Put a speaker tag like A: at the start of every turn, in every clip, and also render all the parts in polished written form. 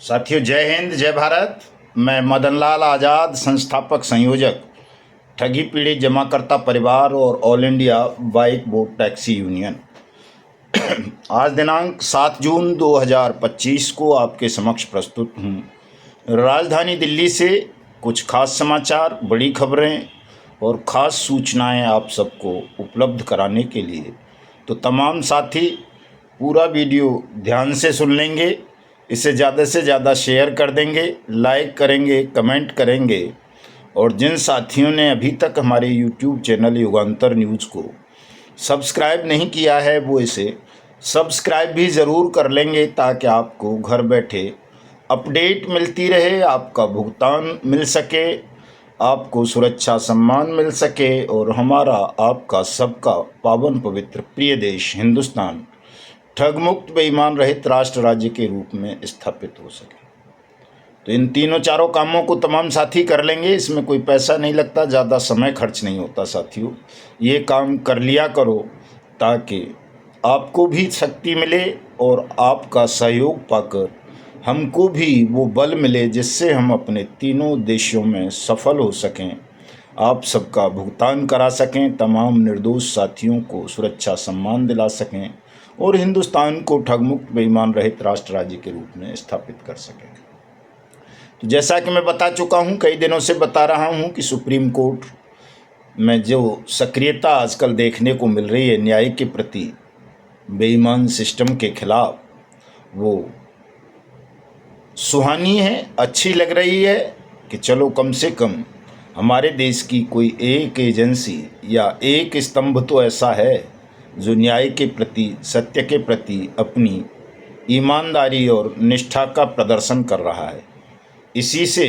A: साथियों, जय हिंद, जय भारत। मैं मदन लाल आज़ाद, संस्थापक संयोजक ठगी पीड़ित जमाकर्ता परिवार और all India bike boat taxi union आज दिनांक 7 जून 2025 को आपके समक्ष प्रस्तुत हूँ। राजधानी दिल्ली से कुछ खास समाचार, बड़ी खबरें और ख़ास सूचनाएं आप सबको उपलब्ध कराने के लिए। तो तमाम साथी पूरा वीडियो ध्यान से सुन लेंगे, इसे ज़्यादा से ज़्यादा शेयर कर देंगे, लाइक करेंगे, कमेंट करेंगे। और जिन साथियों ने अभी तक हमारे YouTube चैनल युगांतर न्यूज़ को सब्सक्राइब नहीं किया है, वो इसे सब्सक्राइब भी ज़रूर कर लेंगे, ताकि आपको घर बैठे अपडेट मिलती रहे, आपका भुगतान मिल सके, आपको सुरक्षा सम्मान मिल सके और हमारा, आपका, सबका पावन पवित्र प्रिय देश हिंदुस्तान ठग मुक्त, बेईमान रहित राष्ट्र राज्य के रूप में स्थापित हो सके। तो इन तीनों चारों कामों को तमाम साथी कर लेंगे। इसमें कोई पैसा नहीं लगता, ज़्यादा समय खर्च नहीं होता। साथियों, ये काम कर लिया करो ताकि आपको भी शक्ति मिले और आपका सहयोग पाकर हमको भी वो बल मिले जिससे हम अपने तीनों उद्देश्यों में सफल हो सकें, आप सबका भुगतान करा सकें, तमाम निर्दोष साथियों को सुरक्षा सम्मान दिला सकें और हिंदुस्तान को ठगमुक्त, बेईमान रहित राष्ट्र राज्य के रूप में स्थापित कर सकें। तो जैसा कि मैं बता चुका हूं, कई दिनों से बता रहा हूं कि सुप्रीम कोर्ट में जो सक्रियता आजकल देखने को मिल रही है न्याय के प्रति, बेईमान सिस्टम के खिलाफ, वो सुहानी है, अच्छी लग रही है कि चलो कम से कम हमारे देश की कोई एक एजेंसी या एक स्तंभ तो ऐसा है जो न्याय के प्रति, सत्य के प्रति अपनी ईमानदारी और निष्ठा का प्रदर्शन कर रहा है। इसी से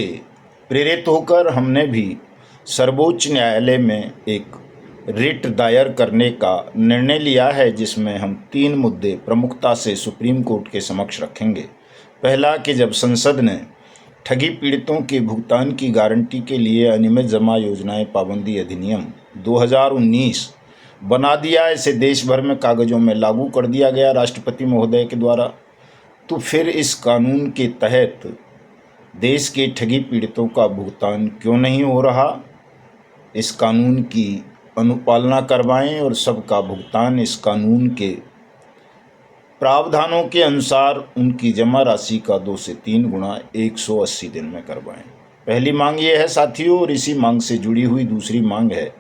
A: प्रेरित होकर हमने भी सर्वोच्च न्यायालय में एक रिट दायर करने का निर्णय लिया है, जिसमें हम 3 मुद्दे प्रमुखता से सुप्रीम कोर्ट के समक्ष रखेंगे। पहला कि जब संसद ने ठगी पीड़ितों के भुगतान की गारंटी के लिए अनियमित जमा योजनाएं पाबंदी अधिनियम 2019 बना दिया, इसे देश भर में कागज़ों में लागू कर दिया गया राष्ट्रपति महोदय के द्वारा, तो फिर इस कानून के तहत देश के ठगी पीड़ितों का भुगतान क्यों नहीं हो रहा। इस कानून की अनुपालना करवाएं और सबका भुगतान इस कानून के प्रावधानों के अनुसार उनकी जमा राशि का 2 से 3 गुना 180 दिन में करवाएं। पहली मांग ये है साथियों, और इसी मांग से जुड़ी हुई दूसरी मांग है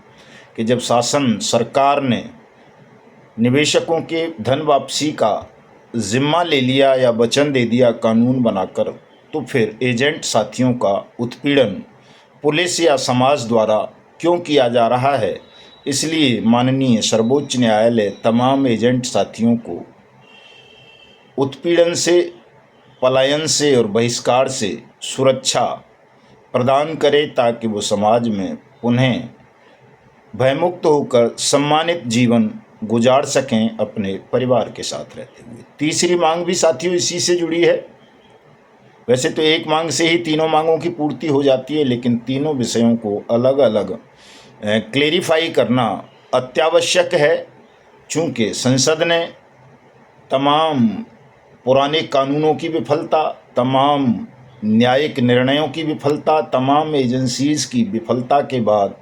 A: कि जब शासन सरकार ने निवेशकों के धन वापसी का जिम्मा ले लिया या वचन दे दिया कानून बनाकर, तो फिर एजेंट साथियों का उत्पीड़न पुलिस या समाज द्वारा क्यों किया जा रहा है। इसलिए माननीय सर्वोच्च न्यायालय तमाम एजेंट साथियों को उत्पीड़न से, पलायन से और बहिष्कार से सुरक्षा प्रदान करे, ताकि वो समाज में पुनः भयमुक्त होकर सम्मानित जीवन गुजार सकें अपने परिवार के साथ रहते हुए। तीसरी मांग भी साथियों इसी से जुड़ी है। वैसे तो एक मांग से ही तीनों मांगों की पूर्ति हो जाती है, लेकिन तीनों विषयों को अलग अलग क्लेरिफाई करना अत्यावश्यक है, चूँकि संसद ने तमाम पुराने कानूनों की विफलता, तमाम न्यायिक निर्णयों की विफलता, तमाम एजेंसीज़ की विफलता के बाद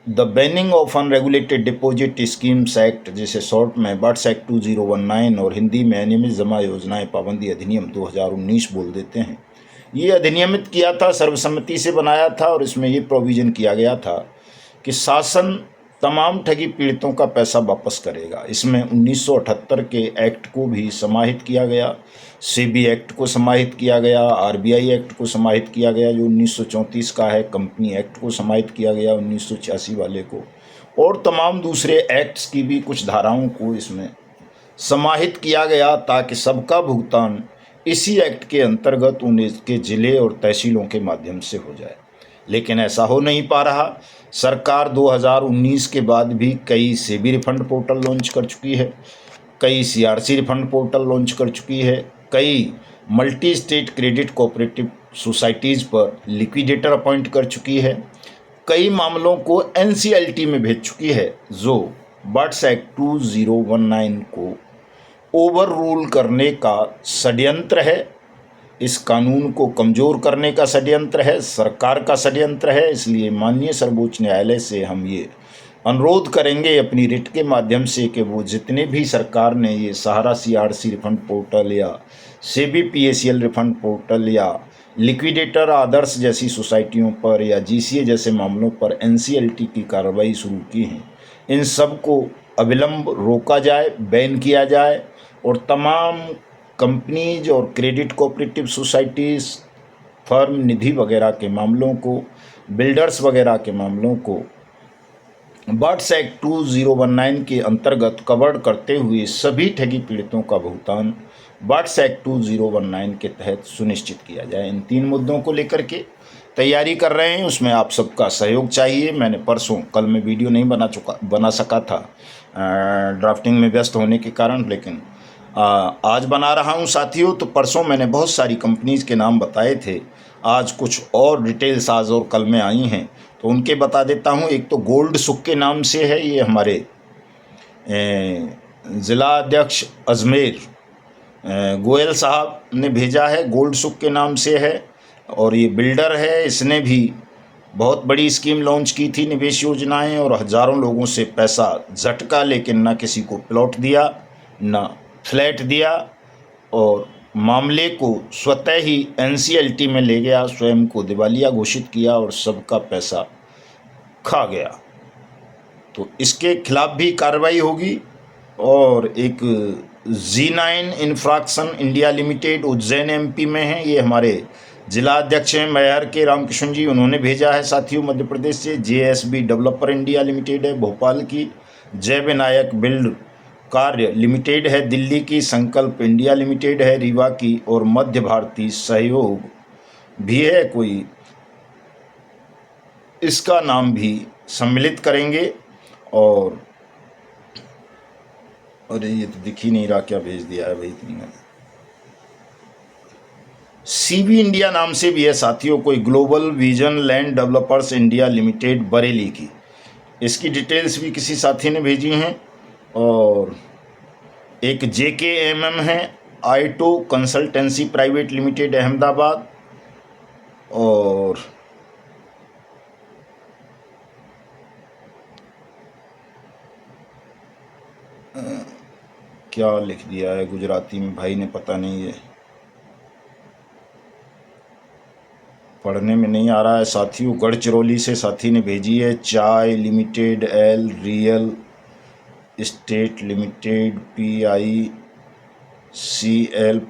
A: the banning of unregulated deposit schemes act, जिसे शॉर्ट में बट्स एक्ट 2019 और हिंदी में अनियमित जमा योजनाएं पाबंदी अधिनियम 2019 बोल देते हैं, ये अधिनियमित किया था, सर्वसम्मति से बनाया था। और इसमें ये प्रोविज़न किया गया था कि शासन तमाम ठगी पीड़ितों का पैसा वापस करेगा। इसमें 1978 के एक्ट को भी समाहित किया गया, सेबी एक्ट को समाहित किया गया, आरबीआई एक्ट को समाहित किया गया जो 1934 का है, कंपनी एक्ट को समाहित किया गया 1986 वाले को, और तमाम दूसरे एक्ट्स की भी कुछ धाराओं को इसमें समाहित किया गया, ताकि सबका भुगतान इसी एक्ट के अंतर्गत उनके ज़िले और तहसीलों के माध्यम से हो जाए। लेकिन ऐसा हो नहीं पा रहा। सरकार 2019 के बाद भी कई सेबी रिफंड पोर्टल लॉन्च कर चुकी है, कई सीआरसी रिफंड पोर्टल लॉन्च कर चुकी है, कई multi state credit cooperative societies पर लिक्विडेटर अपॉइंट कर चुकी है, कई मामलों को एनसीएलटी में भेज चुकी है, जो बट्स एक्ट 2019 को ओवर रूल करने का षड्यंत्र है, इस कानून को कमज़ोर करने का षड्यंत्र है, सरकार का षड्यंत्र है। इसलिए माननीय सर्वोच्च न्यायालय से हम ये अनुरोध करेंगे अपनी रिट के माध्यम से कि वो जितने भी सरकार ने ये सहारा CRC रिफंड पोर्टल या सेबी PACL रिफंड पोर्टल या लिक्विडेटर आदर्श जैसी सोसाइटियों पर या GCA जैसे मामलों पर NCLT की कार्रवाई शुरू की है, इन सब को अविलंब रोका जाए, बैन किया जाए और तमाम कंपनीज और क्रेडिट कोऑपरेटिव सोसाइटीज़, फर्म, निधि वगैरह के मामलों को, बिल्डर्स वगैरह के मामलों को बॉट्स एक्ट 2019 के अंतर्गत कवर्ड करते हुए सभी ठगी पीड़ितों का भुगतान बॉट्स एक्ट 2019 के तहत सुनिश्चित किया जाए। इन 3 मुद्दों को लेकर के तैयारी कर रहे हैं, उसमें आप सबका सहयोग चाहिए। मैंने कल मैं वीडियो नहीं बना सका था ड्राफ्टिंग में व्यस्त होने के कारण, लेकिन आज बना रहा हूं साथियों। तो परसों मैंने बहुत सारी कंपनीज के नाम बताए थे, आज कुछ और डिटेल्स आज और कल में आई हैं, तो उनके बता देता हूं। एक तो गोल्ड सुख के नाम से है, ये हमारे ज़िला अध्यक्ष अजमेर गोयल साहब ने भेजा है, गोल्ड सुख के नाम से है और ये बिल्डर है। इसने भी बहुत बड़ी स्कीम लॉन्च की थी, निवेश योजनाएं, और हज़ारों लोगों से पैसा झटका, लेकिन ना किसी को प्लॉट दिया ना फ्लैट दिया और मामले को स्वतः ही NCLT में ले गया, स्वयं को दिवालिया घोषित किया और सबका पैसा खा गया। तो इसके खिलाफ भी कार्रवाई होगी। और एक Z9 infraction India limited Ujjain MP में है, ये हमारे जिला अध्यक्ष हैं मैहर के रामकृष्ण जी, उन्होंने भेजा है साथियों मध्य प्रदेश से। JSB डेवलपर इंडिया लिमिटेड है भोपाल की, जय विनायक बिल्ड कार्य लिमिटेड है दिल्ली की, संकल्प इंडिया लिमिटेड है रीवा की, और मध्य भारतीय सहयोग भी है कोई, इसका नाम भी सम्मिलित करेंगे। और अरे ये तो दिख ही नहीं रहा, क्या भेज दिया है भाई तुमने। CB इंडिया नाम से भी है साथियों, कोई global vision land developers India limited Bareilly की, इसकी डिटेल्स भी किसी साथी ने भेजी हैं। और एक JKMM है I2 consultancy private limited Ahmedabad. और क्या लिख दिया है गुजराती में भाई ने, पता नहीं, ये पढ़ने में नहीं आ रहा है साथियों। गढ़चिरौली से साथी ने भेजी है, चाय limited L real estate limited PICL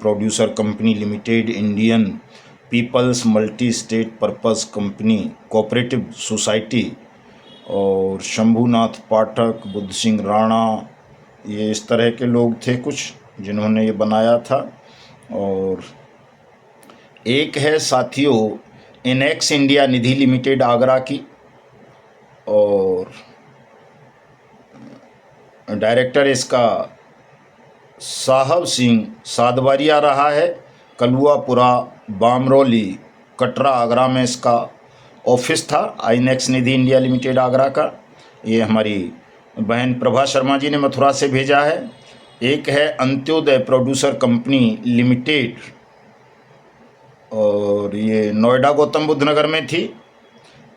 A: producer company limited, Indian people's multi state purpose company cooperative society, और शंभुनाथ पाठक, बुद्ध सिंह राणा, ये इस तरह के लोग थे कुछ जिन्होंने ये बनाया था। और एक है साथियों इनेक्स इंडिया निधि लिमिटेड आगरा की, और डायरेक्टर इसका साहब सिंह सादवारिया रहा है, कलुआपुरा बामरोली कटरा आगरा में इसका ऑफिस था, आईनेक्स निधि इंडिया लिमिटेड आगरा का। ये हमारी बहन प्रभा शर्मा जी ने मथुरा से भेजा है। एक है अंत्योदय प्रोड्यूसर कंपनी लिमिटेड, और ये नोएडा गौतम बुद्ध नगर में थी।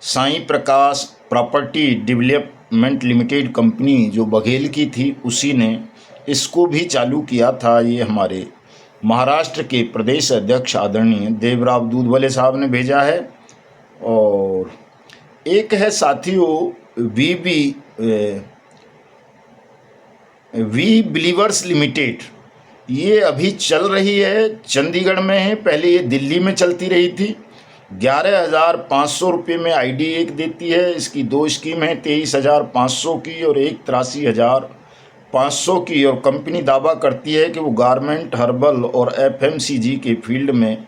A: साईं प्रकाश प्रॉपर्टी डेवलपमेंट लिमिटेड कंपनी जो बघेल की थी, उसी ने इसको भी चालू किया था। ये हमारे महाराष्ट्र के प्रदेश अध्यक्ष आदरणीय देवराव दूधवले साहब ने भेजा है। और एक है साथियों वी बिलीवर्स लिमिटेड, ये अभी चल रही है, चंडीगढ़ में है, पहले ये दिल्ली में चलती रही थी। 11,500 रुपये में ID एक देती है। इसकी 2 स्कीम है, 23,500 की और एक 83,500 की। और कंपनी दावा करती है कि वो गारमेंट, हर्बल और FMCG के फील्ड में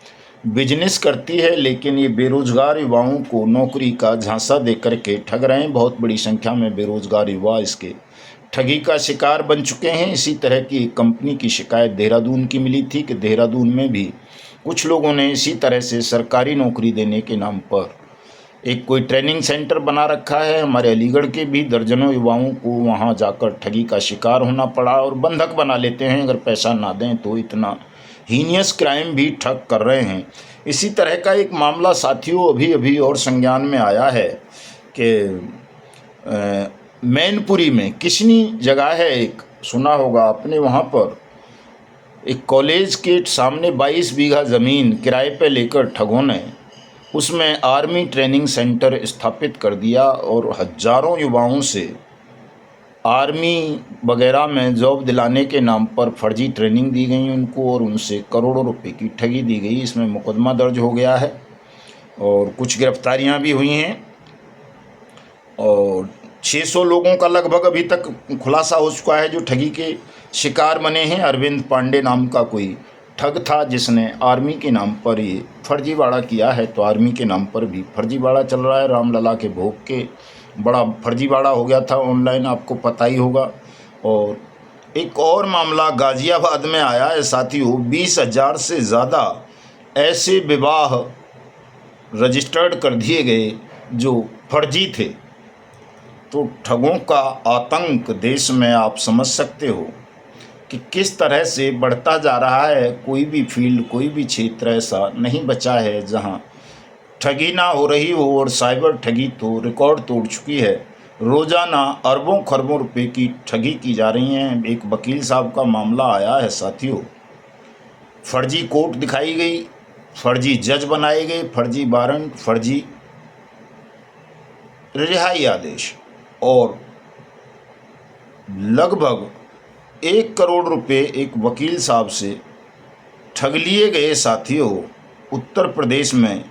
A: बिजनेस करती है, लेकिन ये बेरोजगार युवाओं को नौकरी का झांसा दे करके ठग रहे हैं। बहुत बड़ी संख्या में बेरोजगार युवा इसके ठगी का शिकार बन चुके हैं। इसी तरह की एक कंपनी की शिकायत देहरादून की मिली थी कि देहरादून में भी कुछ लोगों ने इसी तरह से सरकारी नौकरी देने के नाम पर एक कोई ट्रेनिंग सेंटर बना रखा है। हमारे अलीगढ़ के भी दर्जनों युवाओं को वहाँ जाकर ठगी का शिकार होना पड़ा और बंधक बना लेते हैं, अगर पैसा ना दें तो। इतना हीनियस क्राइम भी ठग कर रहे हैं। इसी तरह का एक मामला साथियों अभी अभी और संज्ञान में आया है कि मैनपुरी में किशनी जगह है एक, सुना होगा आपने, वहाँ पर एक कॉलेज के सामने 22 बीघा ज़मीन किराए पे लेकर ठगों ने उसमें आर्मी ट्रेनिंग सेंटर स्थापित कर दिया और हजारों युवाओं से आर्मी वगैरह में जॉब दिलाने के नाम पर फर्जी ट्रेनिंग दी गई उनको और उनसे करोड़ों रुपए की ठगी दी गई। इसमें मुकदमा दर्ज हो गया है और कुछ गिरफ्तारियां भी हुई हैं और 600 लोगों का लगभग अभी तक खुलासा हो चुका है जो ठगी के शिकार बने हैं। अरविंद पांडे नाम का कोई ठग था जिसने आर्मी के नाम पर ये फर्जीवाड़ा किया है, तो आर्मी के नाम पर भी फर्जीवाड़ा चल रहा है। रामलला के भोग के बड़ा फर्जीवाड़ा हो गया था ऑनलाइन, आपको पता ही होगा। और एक और मामला गाज़ियाबाद में आया है साथियों, 20,000 से ज़्यादा ऐसे विवाह रजिस्टर्ड कर दिए गए जो फर्जी थे। तो ठगों का आतंक देश में आप समझ सकते हो कि किस तरह से बढ़ता जा रहा है। कोई भी फील्ड, कोई भी क्षेत्र ऐसा नहीं बचा है जहां ठगी ना हो रही हो, और साइबर ठगी तो रिकॉर्ड तोड़ चुकी है। रोज़ाना अरबों खरबों रुपए की ठगी की जा रही है। एक वकील साहब का मामला आया है साथियों, फर्जी कोर्ट दिखाई गई, फर्जी जज बनाए गए, फर्जी वारंट, फर्जी रिहाई आदेश और लगभग 1 करोड़ रुपए एक वकील साहब से ठग लिए गए साथियों। उत्तर प्रदेश में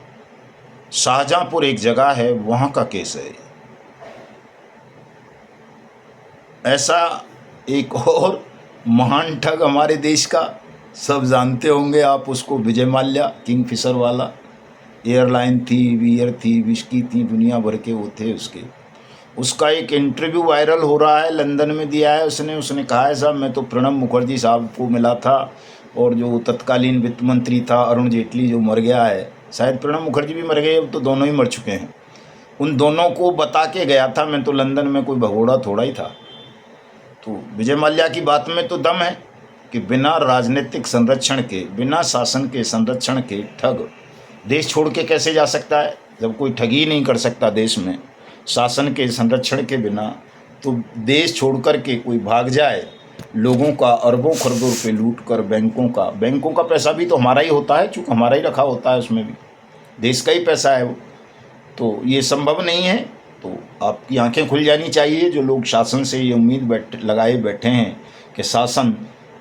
A: शाहजहांपुर एक जगह है, वहाँ का केस है। ऐसा एक और महान ठग हमारे देश का, सब जानते होंगे आप उसको, विजय माल्या, किंगफिशर वाला। एयरलाइन थी, बियर थी, विस्की थी, दुनिया भर के वो थे उसका एक इंटरव्यू वायरल हो रहा है, लंदन में दिया है उसने कहा है साहब मैं तो प्रणब मुखर्जी साहब को मिला था और जो तत्कालीन वित्त मंत्री था अरुण जेटली जो मर गया है, शायद प्रणब मुखर्जी भी मर गए, अब तो दोनों ही मर चुके हैं, उन दोनों को बता के गया था मैं तो लंदन में, कोई भगोड़ा थोड़ा ही था। तो विजय माल्या की बात में तो दम है कि बिना राजनीतिक संरक्षण के, बिना शासन के संरक्षण के ठग देश छोड़ के कैसे जा सकता है। जब कोई ठगी नहीं कर सकता देश में शासन के संरक्षण के बिना, तो देश छोड़कर के कोई भाग जाए, लोगों का अरबों खरबों रुपए लूट कर, बैंकों का पैसा भी तो हमारा ही होता है, चूँकि हमारा ही रखा होता है, उसमें भी देश का ही पैसा है वो, तो ये संभव नहीं है। तो आपकी आंखें खुल जानी चाहिए जो लोग शासन से ये उम्मीद लगाए बैठे हैं कि शासन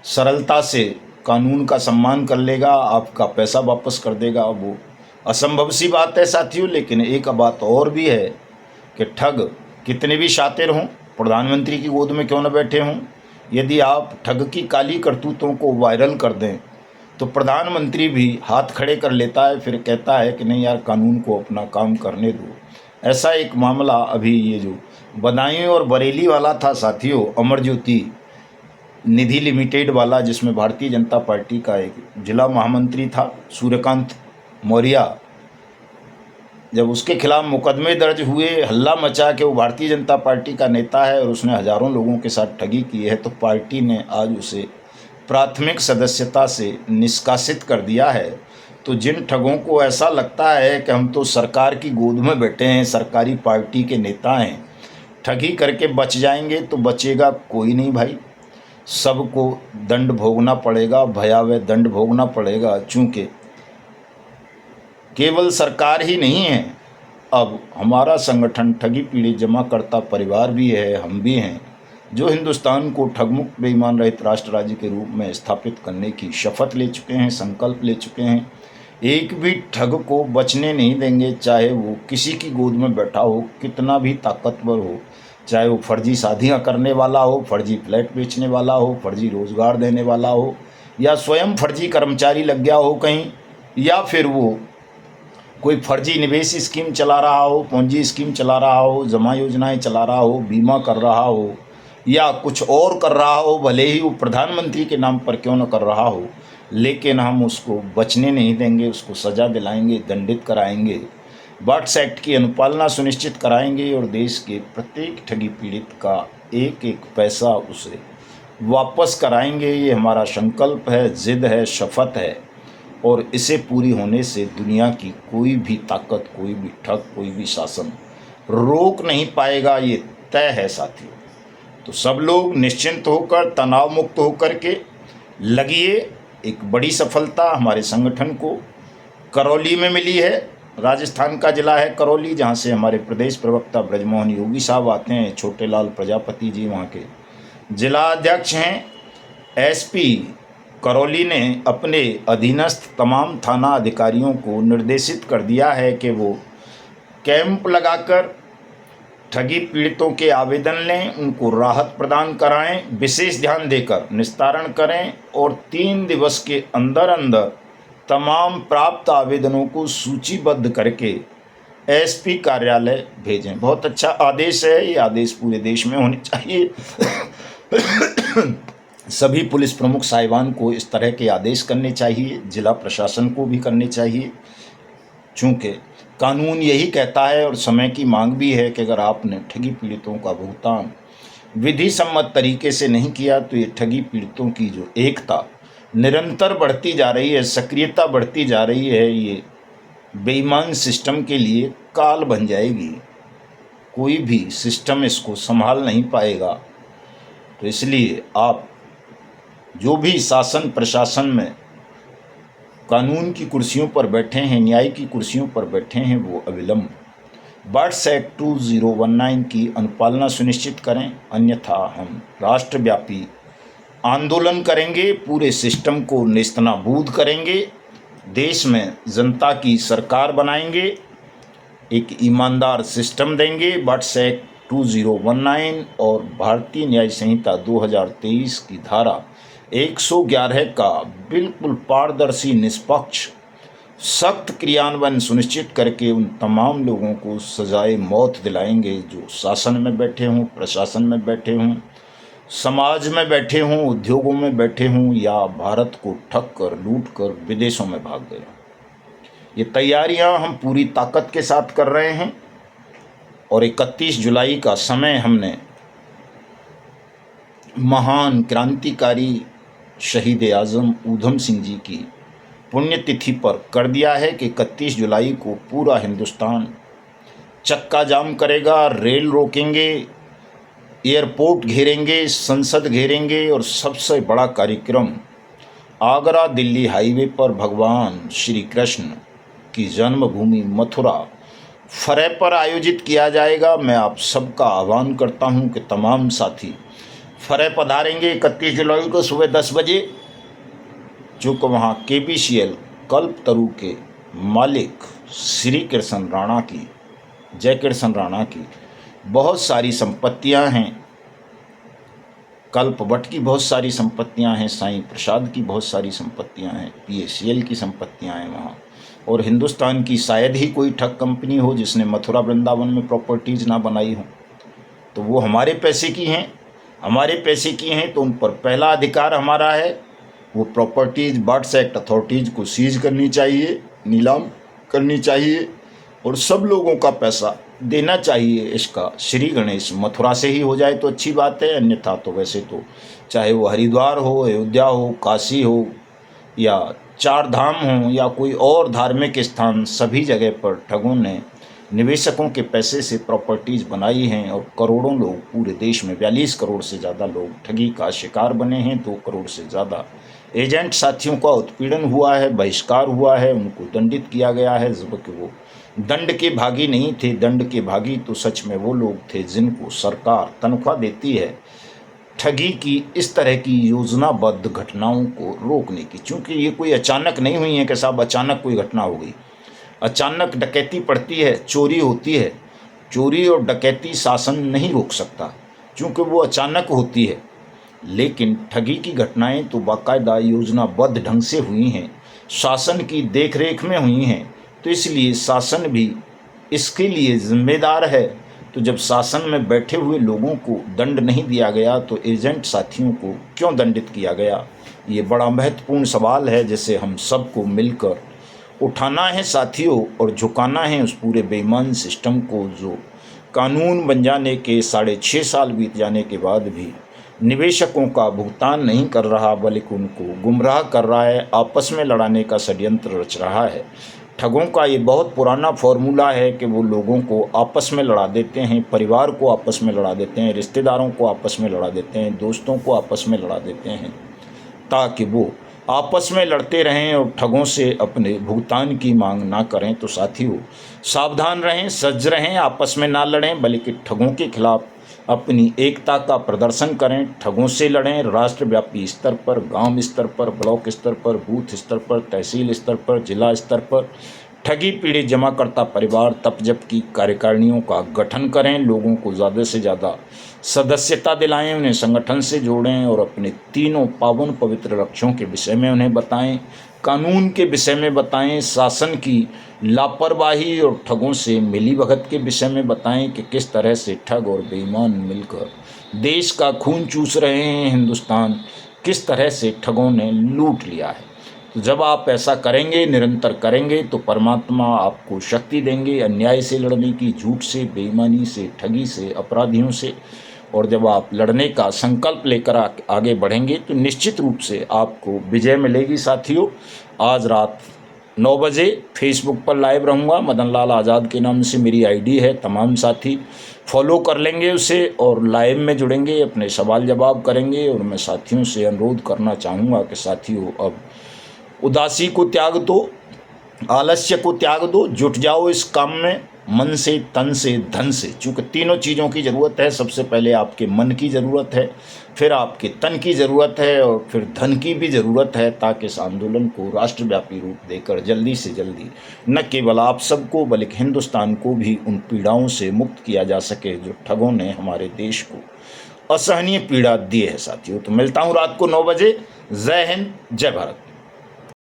A: सरलता से कानून का सम्मान कर लेगा, आपका पैसा वापस कर देगा। वो असंभव सी बात है साथियों। लेकिन एक बात और भी है कि ठग कितने भी शातिर हों, प्रधानमंत्री की गोद में क्यों न बैठे हों, यदि आप ठग की काली करतूतों को वायरल कर दें तो प्रधानमंत्री भी हाथ खड़े कर लेता है, फिर कहता है कि नहीं यार कानून को अपना काम करने दो। ऐसा एक मामला अभी ये जो बदायूं और बरेली वाला था साथियों, अमर ज्योति निधि लिमिटेड वाला, जिसमें भारतीय जनता पार्टी का एक जिला महामंत्री था सूर्यकांत मौर्य, जब उसके खिलाफ मुकदमे दर्ज हुए, हल्ला मचा के वो भारतीय जनता पार्टी का नेता है और उसने हजारों लोगों के साथ ठगी की है, तो पार्टी ने आज उसे प्राथमिक सदस्यता से निष्कासित कर दिया है। तो जिन ठगों को ऐसा लगता है कि हम तो सरकार की गोद में बैठे हैं, सरकारी पार्टी के नेता हैं, ठगी करके बच जाएंगे, तो बचेगा कोई नहीं भाई, सबको दंड भोगना पड़ेगा, भयावह दंड भोगना पड़ेगा। चूँकि केवल सरकार ही नहीं है, अब हमारा संगठन ठगी पीड़ित जमाकर्ता परिवार भी है, हम भी हैं, जो हिंदुस्तान को ठगमुक्त बेईमान रहित राष्ट्र राज्य के रूप में स्थापित करने की शपथ ले चुके हैं, संकल्प ले चुके हैं। एक भी ठग को बचने नहीं देंगे, चाहे वो किसी की गोद में बैठा हो, कितना भी ताकतवर हो, चाहे वो फर्जी शादियाँ करने वाला हो, फर्जी फ्लैट बेचने वाला हो, फर्जी रोज़गार देने वाला हो, या स्वयं फर्जी कर्मचारी लग गया हो कहीं, या फिर वो कोई फर्जी निवेश स्कीम चला रहा हो, पूंजी स्कीम चला रहा हो, जमा योजनाएं चला रहा हो, बीमा कर रहा हो, या कुछ और कर रहा हो, भले ही वो प्रधानमंत्री के नाम पर क्यों न कर रहा हो, लेकिन हम उसको बचने नहीं देंगे, उसको सज़ा दिलाएंगे, दंडित कराएंगे। बॉट्स एक्ट की अनुपालना सुनिश्चित कराएंगे और देश के प्रत्येक ठगी पीड़ित का एक एक पैसा उसे वापस कराएंगे। ये हमारा संकल्प है, जिद है, शपथ है और इसे पूरी होने से दुनिया की कोई भी ताकत, कोई भी ठग, कोई भी शासन रोक नहीं पाएगा। ये तय है साथियों। तो सब लोग निश्चिंत होकर, तनाव मुक्त होकर के लगिए। एक बड़ी सफलता हमारे संगठन को करौली में मिली है। राजस्थान का जिला है करौली, जहाँ से हमारे प्रदेश प्रवक्ता ब्रजमोहन योगी साहब आते हैं। छोटे लाल प्रजापति जी वहाँ के जिला अध्यक्ष हैं। एसपी करौली ने अपने अधीनस्थ तमाम थाना अधिकारियों को निर्देशित कर दिया है कि वो कैंप लगाकर ठगी पीड़ितों के आवेदन लें, उनको राहत प्रदान कराएं, विशेष ध्यान देकर निस्तारण करें और 3 दिवस के अंदर अंदर तमाम प्राप्त आवेदनों को सूचीबद्ध करके एसपी कार्यालय भेजें। बहुत अच्छा आदेश है। ये आदेश पूरे देश में होने चाहिए। सभी पुलिस प्रमुख साहिबान को इस तरह के आदेश करने चाहिए, जिला प्रशासन को भी करने चाहिए, चूँकि कानून यही कहता है और समय की मांग भी है कि अगर आपने ठगी पीड़ितों का भुगतान विधि सम्मत तरीके से नहीं किया तो ये ठगी पीड़ितों की जो एकता निरंतर बढ़ती जा रही है, सक्रियता बढ़ती जा रही है, ये बेईमान सिस्टम के लिए काल बन जाएगी। कोई भी सिस्टम इसको संभाल नहीं पाएगा। तो इसलिए आप जो भी शासन प्रशासन में कानून की कुर्सियों पर बैठे हैं, न्याय की कुर्सियों पर बैठे हैं, वो अविलंब बॉट्स एक्ट 2019 की अनुपालना सुनिश्चित करें, अन्यथा हम राष्ट्रव्यापी आंदोलन करेंगे, पूरे सिस्टम को नेस्तनाबूद करेंगे, देश में जनता की सरकार बनाएंगे, एक ईमानदार सिस्टम देंगे। बॉट्स एक्ट 2019 और भारतीय न्याय संहिता 2023 की धारा 111 का बिल्कुल पारदर्शी, निष्पक्ष, सख्त क्रियान्वयन सुनिश्चित करके उन तमाम लोगों को सजाए मौत दिलाएंगे जो शासन में बैठे हों, प्रशासन में बैठे हों, समाज में बैठे हों, उद्योगों में बैठे हों या भारत को ठग कर, लूट कर विदेशों में भाग गए। ये तैयारियां हम पूरी ताकत के साथ कर रहे हैं और 31 जुलाई का समय हमने महान क्रांतिकारी शहीद आज़म ऊधम सिंह जी की पुण्यतिथि पर कर दिया है कि 31 जुलाई को पूरा हिंदुस्तान चक्का जाम करेगा, रेल रोकेंगे, एयरपोर्ट घेरेंगे, संसद घेरेंगे और सबसे बड़ा कार्यक्रम आगरा दिल्ली हाईवे पर भगवान श्री कृष्ण की जन्मभूमि मथुरा फरे पर आयोजित किया जाएगा। मैं आप सबका आह्वान करता हूं कि तमाम साथी फरे पधारेंगे 31 जुलाई को सुबह 10 बजे, चूँकि वहाँ KBCL कल्पतरु के मालिक श्री कृष्ण राणा की, जय कृष्ण राणा की बहुत सारी संपत्तियां हैं, कल्पवट की बहुत सारी संपत्तियां हैं, साईं प्रसाद की बहुत सारी संपत्तियां हैं, PACL की संपत्तियां हैं वहाँ। और हिंदुस्तान की शायद ही कोई ठग कंपनी हो जिसने मथुरा वृंदावन में प्रॉपर्टीज़ ना बनाई हो। तो वो हमारे पैसे की हैं, हमारे पैसे की हैं, तो उन पर पहला अधिकार हमारा है। वो प्रॉपर्टीज़ बॉट्स एक्ट अथॉरिटीज़ को सीज करनी चाहिए, नीलाम करनी चाहिए और सब लोगों का पैसा देना चाहिए। इसका श्री गणेश मथुरा से ही हो जाए तो अच्छी बात है, अन्यथा तो वैसे तो चाहे वो हरिद्वार हो, अयोध्या हो, काशी हो या 4 धाम हो या कोई और धार्मिक स्थान, सभी जगह पर ठगों ने निवेशकों के पैसे से प्रॉपर्टीज़ बनाई हैं और करोड़ों लोग पूरे देश में 42 करोड़ से ज़्यादा लोग ठगी का शिकार बने हैं। 2 करोड़ से ज़्यादा एजेंट साथियों का उत्पीड़न हुआ है, बहिष्कार हुआ है, उनको दंडित किया गया है, जबकि वो दंड के भागी नहीं थे। दंड के भागी तो सच में वो लोग थे जिनको सरकार तनख्वाह देती है ठगी की इस तरह की योजनाबद्ध घटनाओं को रोकने की। चूँकि ये कोई अचानक नहीं हुई है कि साहब अचानक कोई घटना हो गई, अचानक डकैती पड़ती है, चोरी होती है। चोरी और डकैती शासन नहीं रोक सकता क्योंकि वो अचानक होती है, लेकिन ठगी की घटनाएं तो बाकायदा योजनाबद्ध ढंग से हुई हैं, शासन की देखरेख में हुई हैं। तो इसलिए शासन भी इसके लिए जिम्मेदार है। तो जब शासन में बैठे हुए लोगों को दंड नहीं दिया गया तो एजेंट साथियों को क्यों दंडित किया गया? ये बड़ा महत्वपूर्ण सवाल है जिसे हम सबको मिलकर उठाना है साथियों और झुकाना है उस पूरे बेईमान सिस्टम को जो कानून बन जाने के 6.5 साल बीत जाने के बाद भी निवेशकों का भुगतान नहीं कर रहा, बल्कि उनको गुमराह कर रहा है, आपस में लड़ाने का षड्यंत्र रच रहा है। ठगों का ये बहुत पुराना फॉर्मूला है कि वो लोगों को आपस में लड़ा देते हैं, परिवार को आपस में लड़ा देते हैं, रिश्तेदारों को आपस में लड़ा देते हैं, दोस्तों को आपस में लड़ा देते हैं, ताकि वो आपस में लड़ते रहें और ठगों से अपने भुगतान की मांग ना करें। तो साथियों, सावधान रहें, सज्ज रहें, आपस में ना लड़ें, बल्कि ठगों के खिलाफ अपनी एकता का प्रदर्शन करें, ठगों से लड़ें। राष्ट्रव्यापी स्तर पर, गांव स्तर पर, ब्लॉक स्तर पर, बूथ स्तर पर, तहसील स्तर पर, जिला स्तर पर ठगी पीड़ित जमाकर्ता परिवार तप जप की कार्यकारिणियों का गठन करें, लोगों को ज़्यादा से ज़्यादा सदस्यता दिलाएं, उन्हें संगठन से जोड़ें और अपने तीनों पावन पवित्र लक्ष्यों के विषय में उन्हें बताएं, कानून के विषय में बताएं, शासन की लापरवाही और ठगों से मिलीभगत के विषय में बताएं कि किस तरह से ठग और बेईमान मिलकर देश का खून चूस रहे हैं, हिंदुस्तान किस तरह से ठगों ने लूट लिया है। तो जब आप ऐसा करेंगे, निरंतर करेंगे, तो परमात्मा आपको शक्ति देंगे अन्याय से लड़ने की, झूठ से, बेईमानी से, ठगी से, अपराधियों से। और जब आप लड़ने का संकल्प लेकर आगे बढ़ेंगे तो निश्चित रूप से आपको विजय मिलेगी। साथियों, आज रात 9 बजे फेसबुक पर लाइव रहूँगा। मदन लाल आज़ाद के नाम से मेरी आईडी है। तमाम साथी फॉलो कर लेंगे उसे और लाइव में जुड़ेंगे, अपने सवाल जवाब करेंगे। और मैं साथियों से अनुरोध करना चाहूँगा कि साथियों, अब उदासी को त्याग दो, आलस्य को त्याग दो, जुट जाओ इस काम में, मन से, तन से, धन से। चूँकि तीनों चीज़ों की ज़रूरत है। सबसे पहले आपके मन की ज़रूरत है, फिर आपके तन की ज़रूरत है और फिर धन की भी ज़रूरत है, ताकि इस आंदोलन को राष्ट्रव्यापी रूप देकर जल्दी से जल्दी न केवल आप सबको बल्कि हिंदुस्तान को भी उन पीड़ाओं से मुक्त किया जा सके जो ठगों ने हमारे देश को असहनीय पीड़ा दी है। साथियों, तो मिलता हूँ रात को 9 बजे। जय हिंद, जय भारत।